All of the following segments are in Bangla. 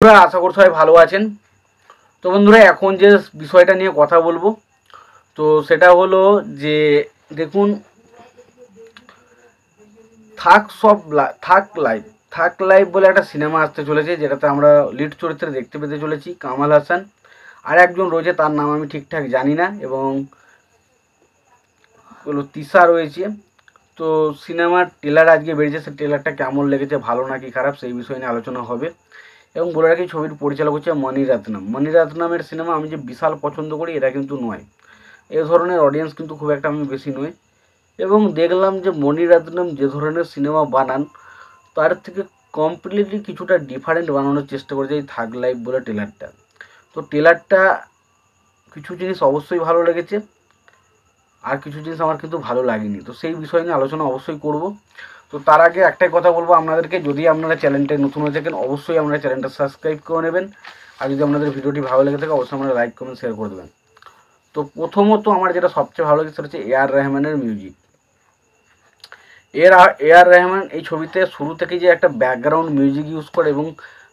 বন্ধুরা, আশা করি সবাই ভালো আছেন। তো বন্ধুরা, এখন যে বিষয়টা নিয়ে কথা বলবো তো সেটা হলো যে দেখুন, থাক লাইভ বলে একটা সিনেমা আসতে চলেছে, যেটাতে আমরা লিড চরিত্রে দেখতে পেতে চলেছি কামাল হাসান, আর একজন রয়েছে তার নাম আমি ঠিকঠাক জানি না, এবং হলো তিশা রয়েছে। তো সিনেমার ট্রেলার আজকে বেরিয়েছে, সেই ট্রেলারটা কেমন লেগেছে, ভালো নাকি খারাপ, সেই বিষয় নিয়ে আলোচনা হবে। এবং বলে রাখি, ছবির পরিচালক হচ্ছে মণিরত্নমের সিনেমা আমি যে বিশাল পছন্দ করি এটা কিন্তু নয়, এ ধরনের অডিয়েন্স কিন্তু খুব একটা আমি বেশি নই। এবং দেখলাম যে মণিরত্নম যে ধরনের সিনেমা বানান তার থেকে কমপ্লিটলি কিছুটা ডিফারেন্ট বানানোর চেষ্টা করেছে এই থাগ লাইফ বলে ট্রেলারটা। তো ট্রেলারটা কিছু জিনিস অবশ্যই ভালো লেগেছে, আর কিছু জিনিস আমার কিন্তু ভালো লাগেনি। তো সেই বিষয় নিয়ে আলোচনা অবশ্যই করব। তো তার আগে একটাই কথা বলবো আপনাদেরকে, যদি আপনারা চ্যানেলটায় নতুন হয়ে থাকেন অবশ্যই আপনারা চ্যানেলটা সাবস্ক্রাইব করে নেবেন, আর যদি আপনাদের ভিডিওটি ভালো লেগে থাকে অবশ্যই আপনারা লাইক কমেন্ট শেয়ার করে দেবেন। তো প্রথমত আমার যেটা সবচেয়ে ভালো লাগে সেটা হচ্ছে এআর রহমানের মিউজিক। এআর রহমান এই ছবিতে শুরু থেকে যে একটা ব্যাকগ্রাউন্ড মিউজিক ইউজ করে, এবং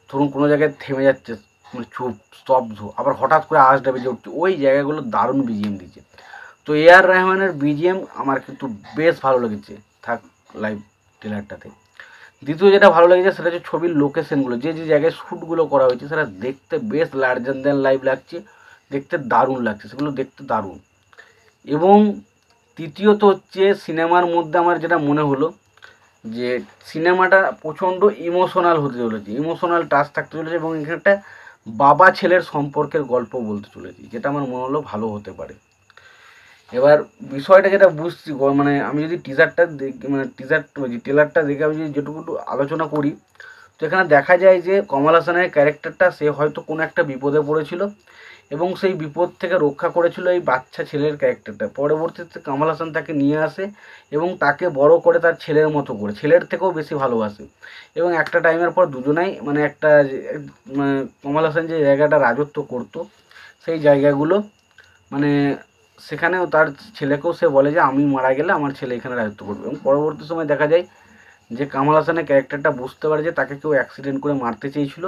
ধরুন কোনো জায়গায় থেমে যাচ্ছে, মানে চুপ স্তব্ধ, আবার হঠাৎ করে আওয়াজটা বেজে উঠছে, ওই জায়গাগুলো দারুণ বিজিএম দিচ্ছে। তো এআর রহমানের বিজিএম আমার কিন্তু বেশ ভালো লেগেছে থাক লাইভ ট্রেলারটাতে। দ্বিতীয় যেটা ভালো লেগেছে সেটা হচ্ছে ছবির লোকেশনগুলো, যে যে জায়গায় শ্যুটগুলো করা হয়েছে সেটা দেখতে বেশ লার্জার দ্যান লাইভ লাগছে, দেখতে দারুণ লাগছে, সেগুলো দেখতে দারুণ। এবং তৃতীয়ত হচ্ছে সিনেমার মধ্যে আমার যেটা মনে হলো যে সিনেমাটা প্রচণ্ড ইমোশনাল হতে চলেছে, ইমোশনাল টাচ থাকতে চলেছে, এবং এখানে একটা বাবা ছেলের সম্পর্কের গল্প বলতে চলেছি, যেটা আমার মনে হলো ভালো হতে পারে। এবার বিষয়টা যেটা বুঝছি, মানে আমি যদি টিজারটা দেখি, মানে ট্রেলারটা দেখে আমি যদি যেটুকু আলোচনা করি, তো এখানে দেখা যায় যে কমল হাসানের ক্যারেক্টারটা, সে হয়তো কোনো একটা বিপদে পড়েছিল এবং সেই বিপদ থেকে রক্ষা করেছিল এই বাচ্চা ছেলের ক্যারেক্টারটা। পরবর্তীতে কমল হাসান তাকে নিয়ে আসে এবং তাকে বড় করে তার ছেলের মতো করে, ছেলের থেকেও বেশি ভালোবাসে। এবং একটা টাইমের পর দুজনাই মানে একটা মানে কমল হাসান যে জায়গাটা রাজত্ব করতো সেই জায়গাগুলো, মানে সেখানেও তার ছেলেকেও সে বলে যে আমি মারা গেলে আমার ছেলে এখানে রাজত্ব করবে। এবং পরবর্তী সময় দেখা যায় যে কামাল হাসানের ক্যারেক্টারটা বুঝতে পারে যে তাকে কেউ অ্যাক্সিডেন্ট করে মারতে চেয়েছিল,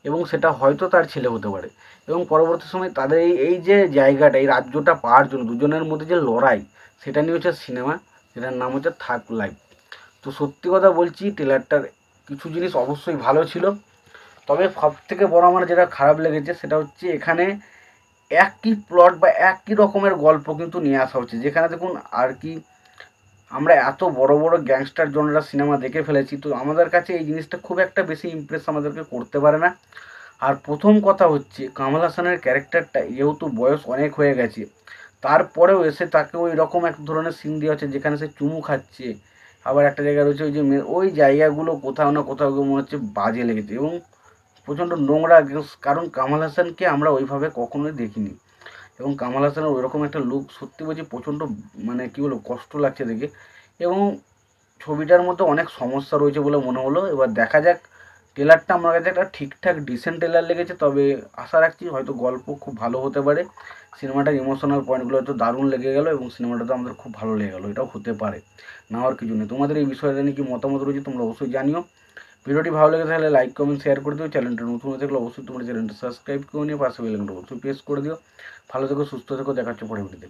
এবং সেটা হয়তো তার ছেলে হতে পারে। এবং পরবর্তী সময় তাদের এই যে জায়গাটা, এই রাজ্যটা পাওয়ার জন্য দুজনের মধ্যে যে লড়াই, সেটা নিয়ে হচ্ছে সিনেমা, যেটার নাম হচ্ছে থাগ লাইফ। তো সত্যি কথা বলছি, ট্রেলারটার কিছু জিনিস অবশ্যই ভালো ছিল, তবে সব থেকে বড় আমার যেটা খারাপ লেগেছে সেটা হচ্ছে এখানে একই প্লট বা একই রকমের গল্প কিন্তু নিয়ে আসা হচ্ছে, যেখানে দেখুন আর কি আমরা এত বড় বড় গ্যাংস্টার জনরা সিনেমা দেখে ফেলেছি, তো আমাদের কাছে এই জিনিসটা খুব একটা বেশি ইমপ্রেস আমাদেরকে করতে পারে না। আর প্রথম কথা হচ্ছে কামাল হাসানের ক্যারেক্টারটা যেহেতু বয়স অনেক হয়ে গেছে, তারপরেও এসে তাকে ওই রকম এক ধরনের সিন দেওয়া হচ্ছে যেখানে সে চুমু খাচ্ছে, আবার একটা জায়গা রয়েছে ওই যে ওই জায়গাগুলো কোথাও না কোথাও মনে হচ্ছে বাজে লেগেছে, এবং প্রচণ্ড নোংরা। কারণ কামাল হাসানকে আমরা ওইভাবে কখনোই দেখিনি, এবং কামাল হাসানের ওইরকম একটা লুক সত্যি বলছি প্রচণ্ড, মানে কী বলবো, কষ্ট লাগছে দেখে। এবং ছবিটার মধ্যে অনেক সমস্যা রয়েছে বলে মনে হলো। এবার দেখা যাক, ট্রেলারটা আমার কাছে একটা ঠিকঠাক ডিসেন্ট ট্রেলার লেগেছে, তবে আশা রাখছি হয়তো গল্প খুব ভালো হতে পারে, সিনেমাটার ইমোশনাল পয়েন্টগুলো হয়তো দারুণ লেগে গেলো, এবং সিনেমাটা তো আমাদের খুব ভালো লেগে গেলো, এটাও হতে পারে, না হওয়ার কিছু নেই। তোমাদের এই বিষয়টা নিয়ে কি মতামত রয়েছে তোমরা অবশ্যই জানিও। ভিডিওটি ভালো লেগে থাকলে লাইক কমেন্ট শেয়ার করে দিও, চ্যানেলটা নতুন হয়ে থাকলে অবশ্যই তোমার চ্যানেলটা সাবস্ক্রাইব করে নিও, পাশে বেল আইকনটা অবশ্যই প্রেস করে দিও। ভালো থেকো, সুস্থ থেকো, দেখা হচ্ছে পরে ভিডিওতে।